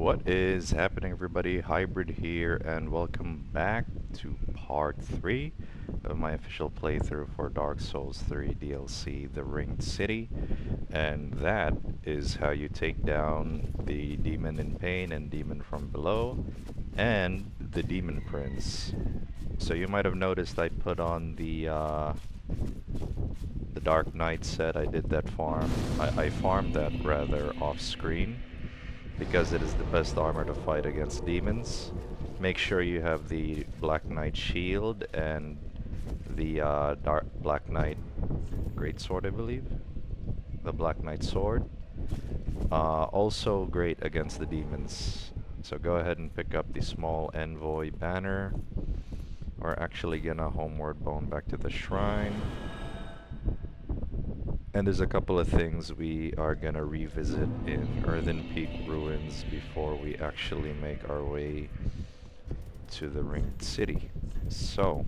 What is happening, everybody? Hybrid here, and welcome back to part 3 of my official playthrough for Dark Souls 3 DLC, The Ringed City. And that is how you take down the Demon in Pain and Demon from Below, and the Demon Prince. So you might have noticed I put on the Dark Knight set. I did that farm. I farmed that rather off screen, because it is the best armor to fight against demons. Make sure you have the Black Knight shield and the Black Knight greatsword, I believe. The Black Knight sword. Also great against the demons. So go ahead and pick up the small envoy banner. We're actually gonna homeward bone back to the shrine. And there's a couple of things we are gonna revisit in Earthen Peak Ruins before we actually make our way to the Ringed City. So,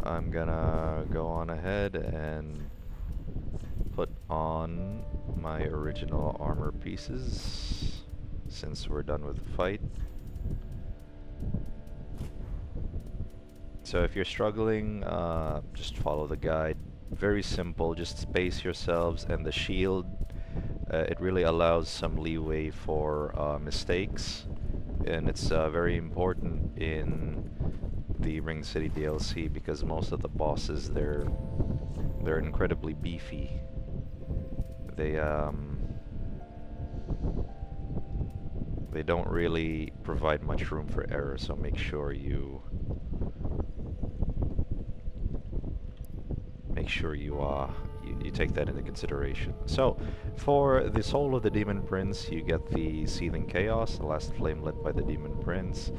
I'm gonna go on ahead and put on my original armor pieces since we're done with the fight. So if you're struggling, just follow the guide. Very simple, just space yourselves, and the shield, it really allows some leeway for mistakes, and it's very important in the Ring City DLC because most of the bosses, they're incredibly beefy. They don't really provide much room for error, so make sure you you take that into consideration. So, for the soul of the Demon Prince, you get the Seething Chaos, the last flame lit by the Demon Prince.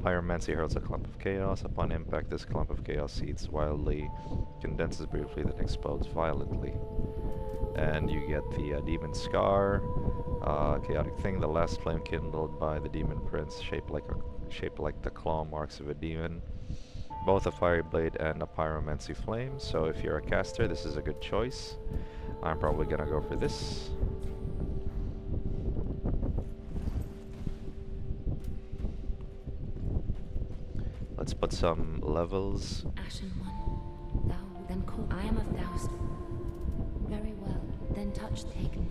Pyromancy heralds a clump of chaos. Upon impact, this clump of chaos seethes wildly, condenses briefly, then explodes violently. And you get the Demon Scar, chaotic thing, the last flame kindled by the Demon Prince, shaped like the claw marks of a demon. Both a fiery blade and a pyromancy flame, so if you're a caster, this is a good choice. I'm probably gonna go for this. Let's put some levels. Ashen one, thou then call. I am of thou. Very well, then touch taken.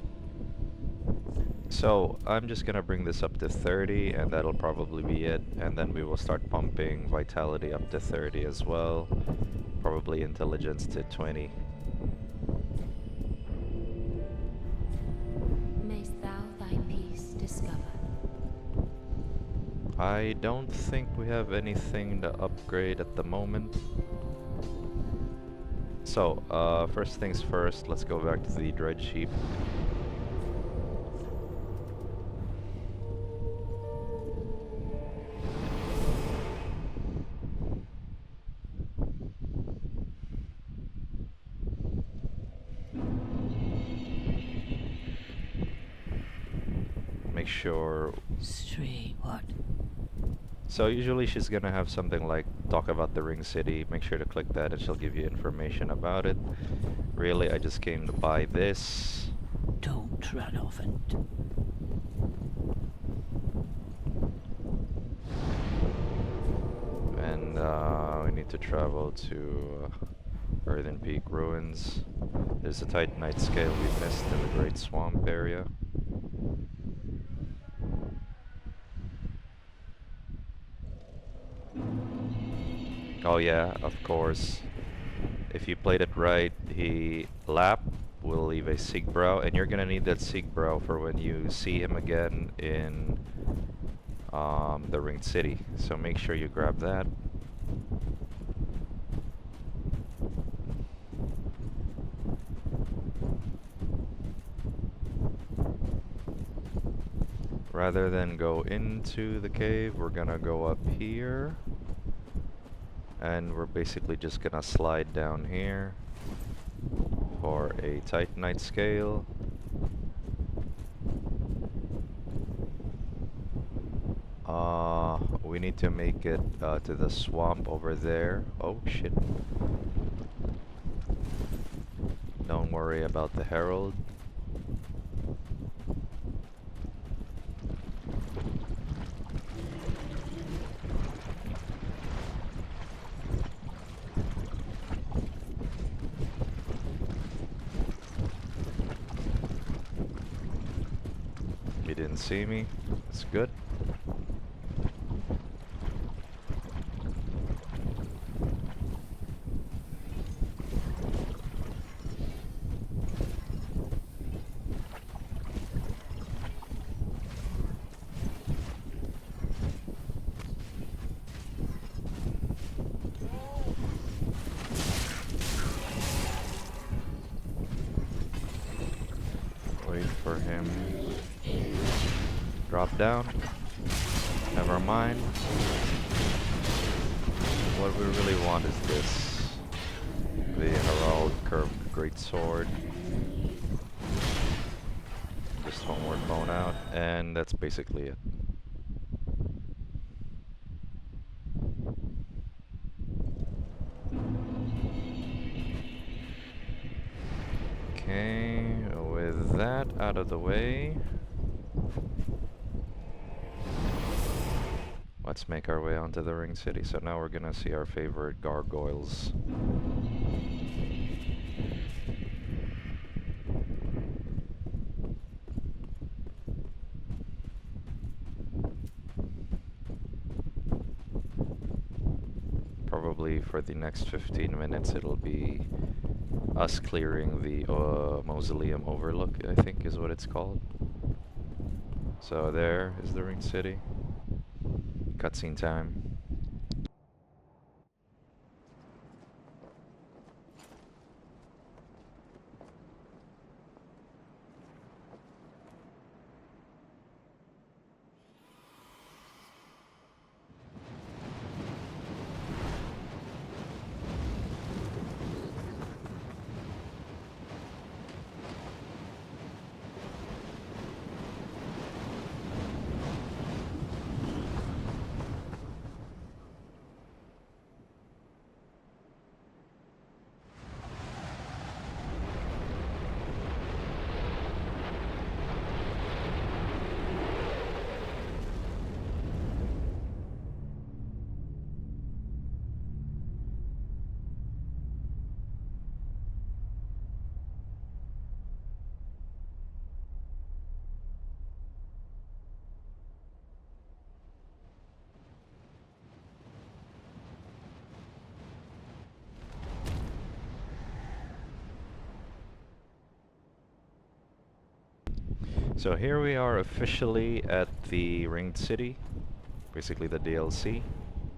So I'm just gonna bring this up to 30, and that'll probably be it, and then we will start pumping vitality up to 30 as well, probably intelligence to 20. Mayst thou thy peace discover. I don't think we have anything to upgrade at the moment. So, first things first, let's go back to the Dredge Heap. Make sure. Sri, what? So usually she's gonna have something like talk about the Ring City. Make sure to click that and she'll give you information about it. Really, I just came to buy this. Don't run off and... And we need to travel to Earthen Peak Ruins. There's a Titanite scale we missed in the Great Swamp area. Oh yeah, of course. If you played it right, the Lap will leave a Sigbrow, and you're gonna need that Sigbrow for when you see him again in the Ringed City. So make sure you grab that. Rather than go into the cave, we're gonna go up here. And we're basically just gonna slide down here for a Titanite scale. We need to make it to the swamp over there. Oh shit. Don't worry about the herald. didn't see me. That's good. Wait for him. Drop down. Never mind. What we really want is this. The Herald Curved Greatsword. Just homeward bone out, and that's basically it. Okay, with that out of the way, let's make our way onto the Ring City. So now we're gonna see our favorite gargoyles. Probably for the next 15 minutes it'll be us clearing the Mausoleum Overlook, I think is what it's called. So there is the Ring City. Cutscene time. So here we are officially at the Ringed City, basically the DLC.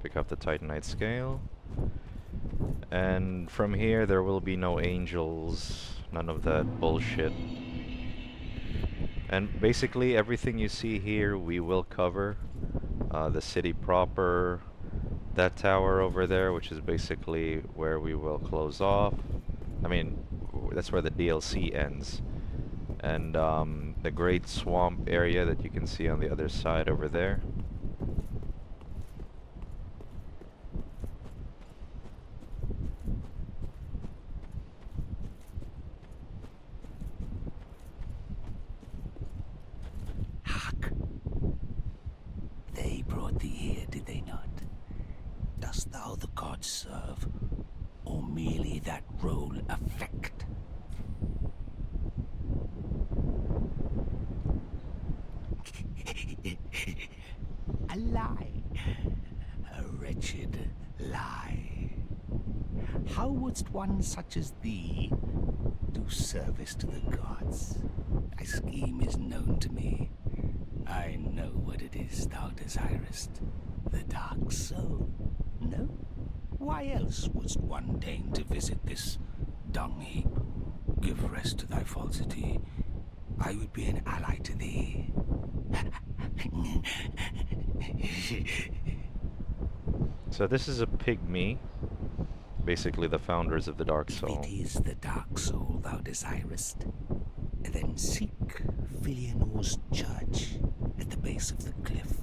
Pick up the Titanite scale. And from here there will be no angels, none of that bullshit. And basically everything you see here we will cover. The city proper, that tower over there, which is basically where we will close off. I mean, that's where the DLC ends. And the great swamp area that you can see on the other side over there. Hark! They brought thee here, did they not? Dost thou the gods serve, or merely that role affect? A lie. A wretched lie. How wouldst one such as thee do service to the gods? Thy scheme is known to me. I know what it is thou desirest. The dark soul. No? Why else wouldst one deign to visit this dung heap? Give rest to thy falsity. I would be an ally to thee. So this is a pygmy, basically the founders of the Dark Soul. If it is the dark soul thou desirest, then seek Filianor's church at the base of the cliff.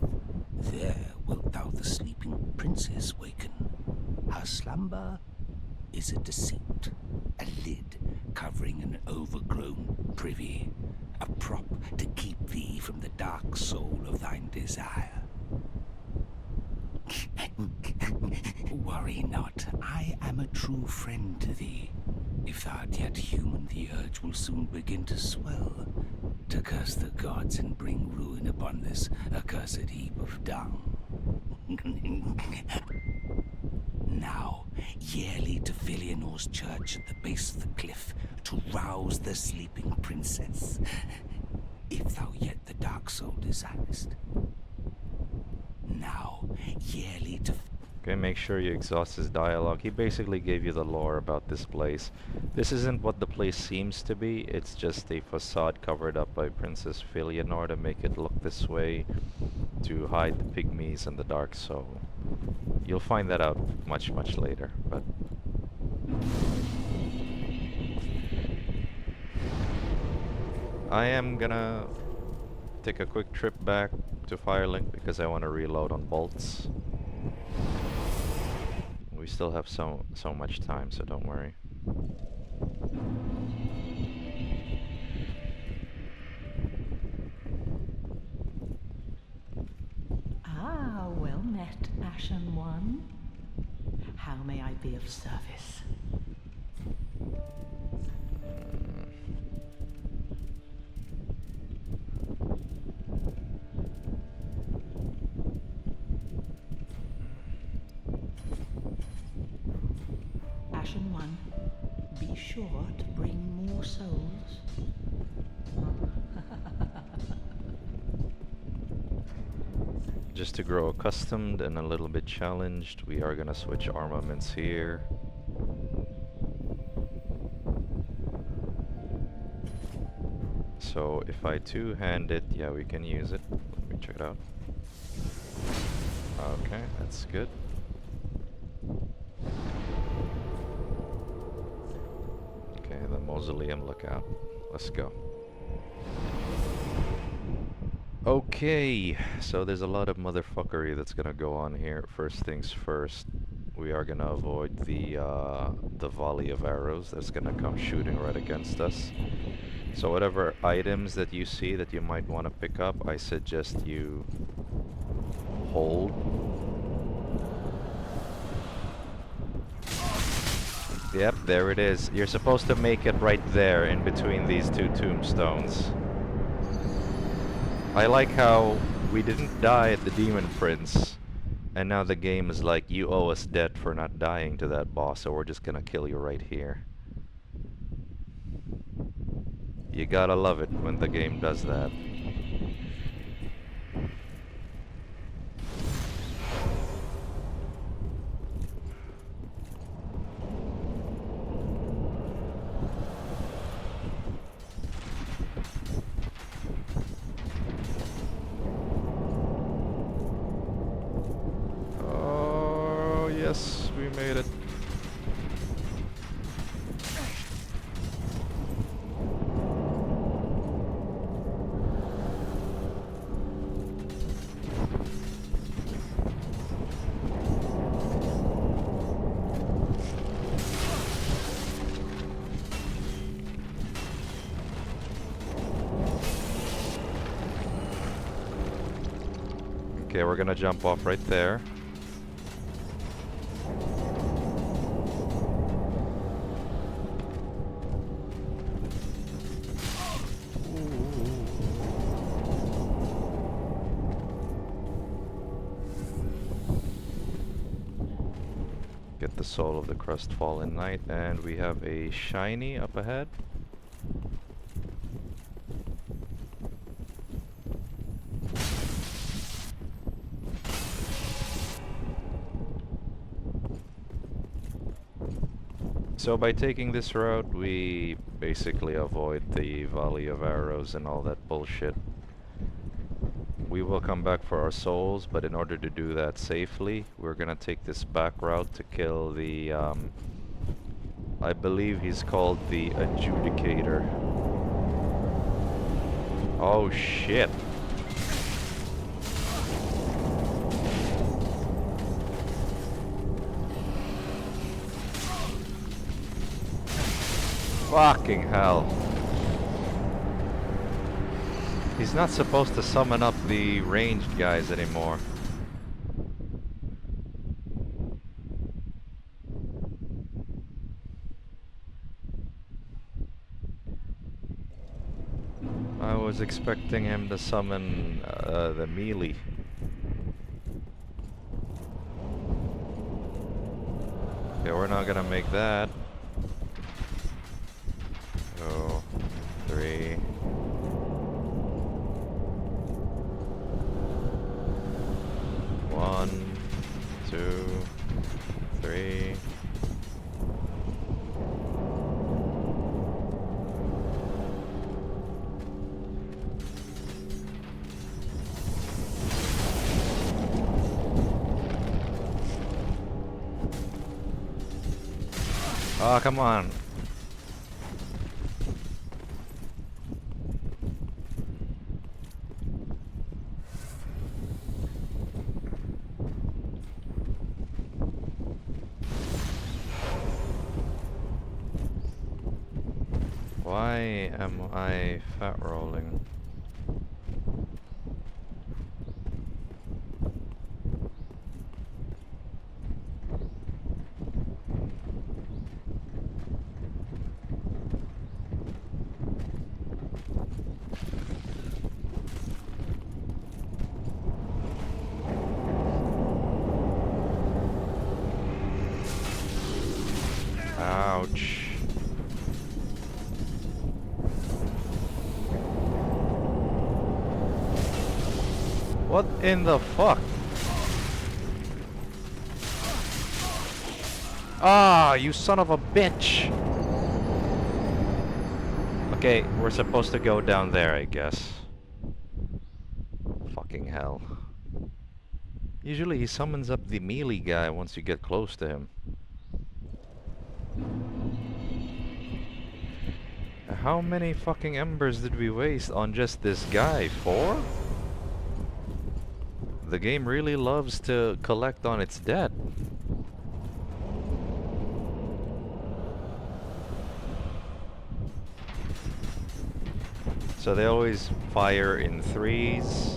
There wilt thou the sleeping princess waken. Her slumber is a deceit, a lid covering an overgrown privy, a prop to keep thee from the dark soul of thine desire. Worry not, I am a true friend to thee. If thou art yet human, the urge will soon begin to swell. to curse the gods and bring ruin upon this accursed heap of dung. Now, yearly to Filianor's church at the base of the cliff to rouse the sleeping princess, if thou yet the dark soul desirest. Now, yearly to... Okay, make sure you exhaust his dialogue. He basically gave you the lore about this place. This isn't what the place seems to be, it's just a facade covered up by Princess Filianor to make it look this way, to hide the pygmies and the dark soul. You'll find that out much, much later, but... I am gonna take a quick trip back to Firelink because I want to reload on bolts. We still have so much time, so don't worry. Ah, well met, Ashen One. How may I be of service? Ashen One, be sure to bring more souls. Just to grow accustomed and a little bit challenged, we are gonna switch armaments here. So if I two-hand it, yeah, we can use it. Let me check it out. Okay, that's good. Okay, the mausoleum lookout. Let's go. Okay, so there's a lot of motherfuckery that's gonna go on here. First things first, we are gonna avoid the volley of arrows that's gonna come shooting right against us. So whatever items that you see that you might want to pick up, I suggest you hold. Yep, there it is. You're supposed to make it right there in between these two tombstones. I like how we didn't die at the Demon Prince, and now the game is like, you owe us debt for not dying to that boss, so we're just gonna kill you right here. You gotta love it when the game does that. Oh, yes, we made it. Okay, we're gonna jump off right there. Get the soul of the crestfallen knight, and we have a shiny up ahead. So by taking this route, we basically avoid the volley of arrows and all that bullshit. We will come back for our souls, but in order to do that safely, we're gonna take this back route to kill the, I believe he's called the Adjudicator. Oh shit! Fucking hell. He's not supposed to summon up the ranged guys anymore. I was was expecting him to summon the melee. Okay, we're not gonna make that. So, 3. One, 2, 3. Oh, come on. Why am I fat rolling? Ouch. What in the fuck? Ah, you son of a bitch! Okay, we're supposed to go down there, I guess. Fucking hell. Usually he summons up the melee guy once you get close to him. How many fucking embers did we waste on just this guy? 4? The game really loves to collect on its debt. So they always fire in 3s.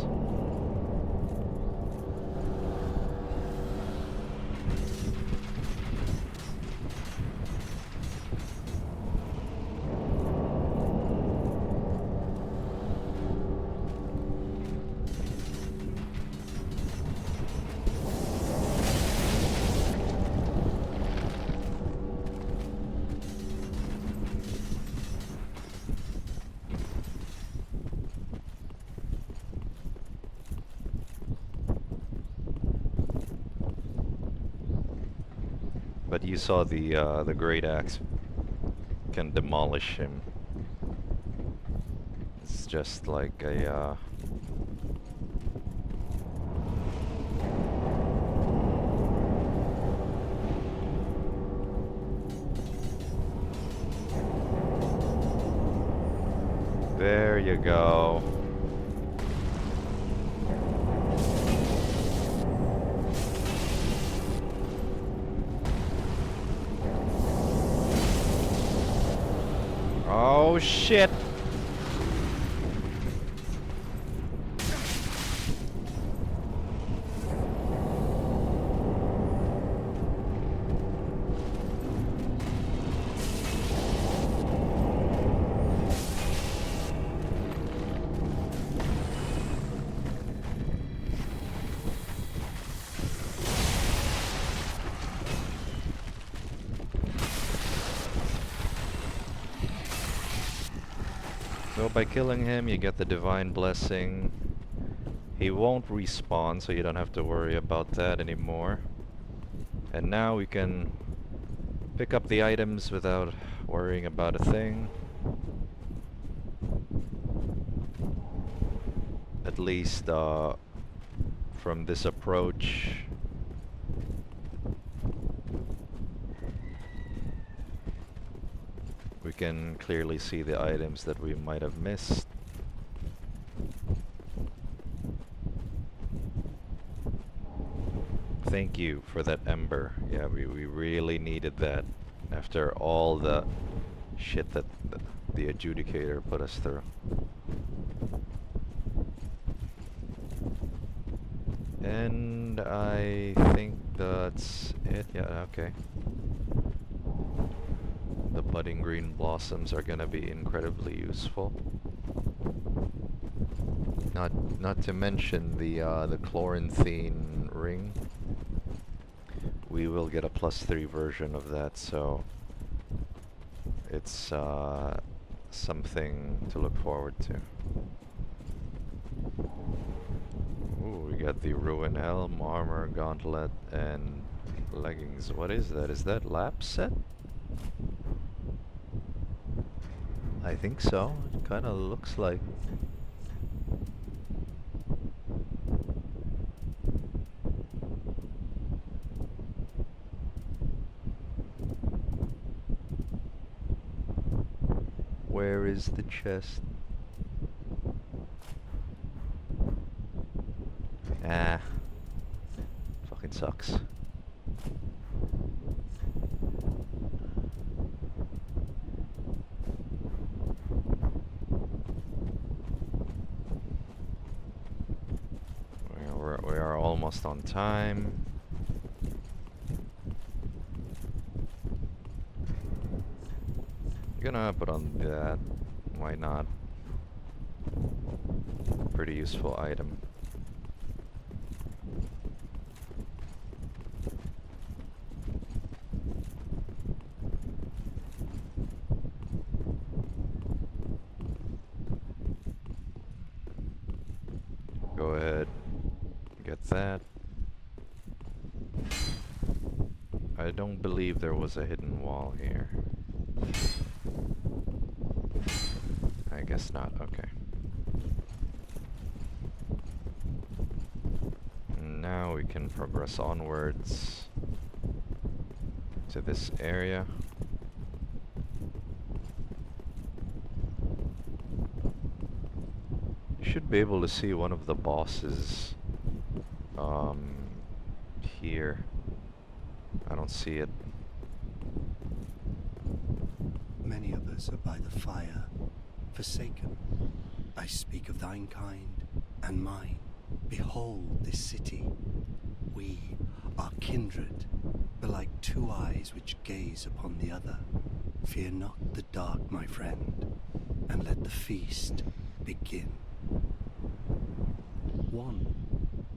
But you saw the great axe can demolish him. It's just like a there you go. Oh shit! So by killing him, you get the divine blessing. He won't respawn, so you don't have to worry about that anymore. And now we can pick up the items without worrying about a thing. At least from this approach. We can clearly see the items that we might have missed. Thank you for that ember. Yeah, we really needed that after all the shit that the adjudicator put us through. And I think that's it. Yeah, okay. The budding green blossoms are gonna be incredibly useful. Not to mention the Chlorantine ring. We will get a +3 version of that, so it's something to look forward to. Ooh, we got the Ruin Helm, Armor, Gauntlet, and Leggings. What is that? Is that lap set? I think so. It kinda looks like. Where is the chest? Ah. Fucking sucks. We are almost on time. Gonna put on that. Why not? Pretty useful item. Go ahead. Get that. I don't believe there was a hidden wall here. I guess not, okay. Now we can progress onwards to this area. You should be able to see one of the bosses here. I don't see it. Many of us are by the fire, forsaken. I speak of thine kind and mine. Behold this city. We are kindred, but like two eyes which gaze upon the other. Fear not the dark, my friend, and let the feast begin. One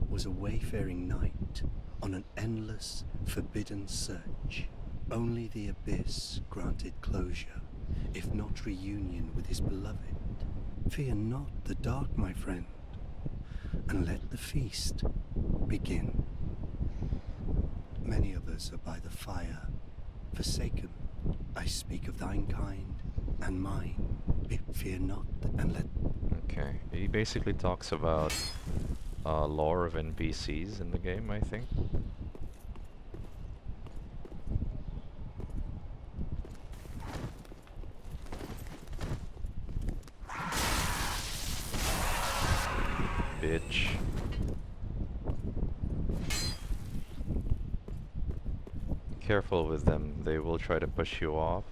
was a wayfaring knight on an endless, forbidden search. Only the abyss granted closure, if not reunion with his beloved. Fear not the dark, my friend, and let the feast begin. Many of us are by the fire, forsaken. I speak of thine kind and mine. Fear not and let... Okay, he basically talks about lore of NPCs in the game, I think. Bitch. Careful with them, they will try to push you off.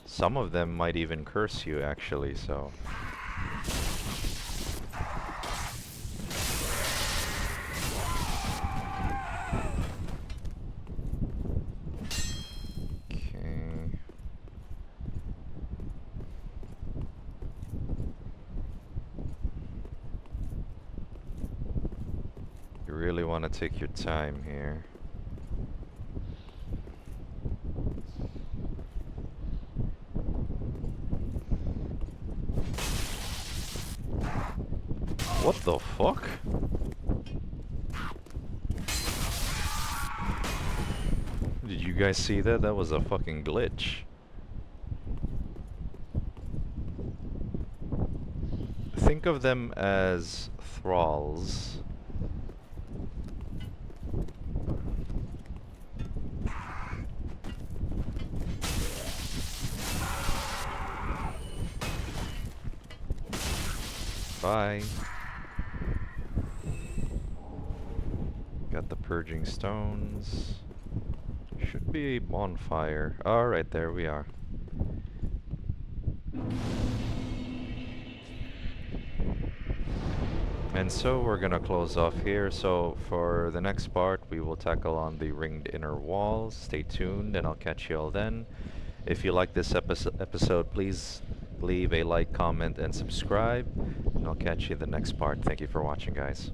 Some of them might even curse you, actually, so... Okay... You really want to take your time here. What the fuck? Did you guys see that? That was a fucking glitch. Think of them as thralls. Bye. Got the purging stones. Should be a bonfire. Alright, there we are. And so we're gonna close off here. So for the next part, we will tackle on the ringed inner walls. Stay tuned, and I'll catch you all then. If you like this episode, please leave a like, comment, and subscribe. And I'll catch you in the next part. Thank you for watching, guys.